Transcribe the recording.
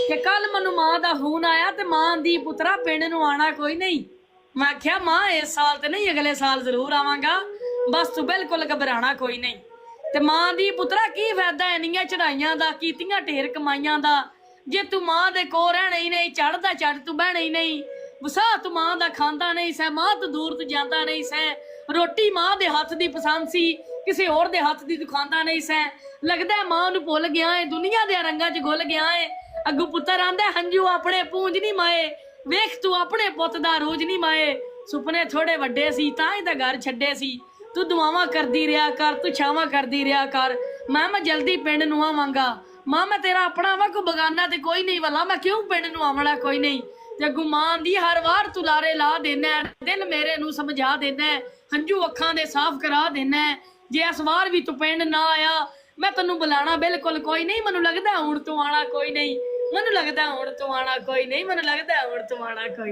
कि कल मैनू मां दा फोन आया ते मां दी पुत्रा पिंड नू आना कोई नहीं। मैं आख्या मां इस साल तो नहीं, अगले साल जरूर आवांगा, बस तू बिल्कुल घबराना कोई नहीं। ते मां दी पुत्रा की फायदा इन्नियां चढ़ाइयां दा, कीतियां ढेर कमाइयां दा, जे तू मां दे कोल रहना ही नहीं, चढ़दा चढ़ तू बहना ही नहीं, वसा तू मां दा खांदा नहीं सै, मां तू दूर तू जांदा नहीं सै, रोटी मां दे हथ दी पसंद सी, किसी होर दे हथ दी तू खांदा नहीं सै, लगदा है मां नू भुल गया है, दुनिया दे रंगां च घुल गया है। अगू पुत्तर आंदा हंजू अपने पूंज नहीं माए, वेख तू अपने पुत दा रोज नहीं माए, सुपने थोड़े वड्डे सी तां ही तां घर छड्डे सी, तू दुआवां करदी रहा कर, तू छावां करदी रहा कर, मैं जल्दी पिंड नू आवांगा, मां मैं तेरा अपना वा, कोई बगाना ते कोई नहीं वाला, मैं क्यों पिंड नू आवना कोई नहीं। ते अगू मां दी हर वार तू लारे ला देना, दिल मेरे नू समझा देना, हंजू अखां दे साफ करा देना, जे इस वार भी तू पिंड ना आया मैं तेनू बुलाना बिल्कुल कोई नहीं, मैनू लगदा हुण तू आना कोई नहीं, मैनू लगदा हुण तू आना कोई नहीं, मैनू लगदा हुण तू आना कोई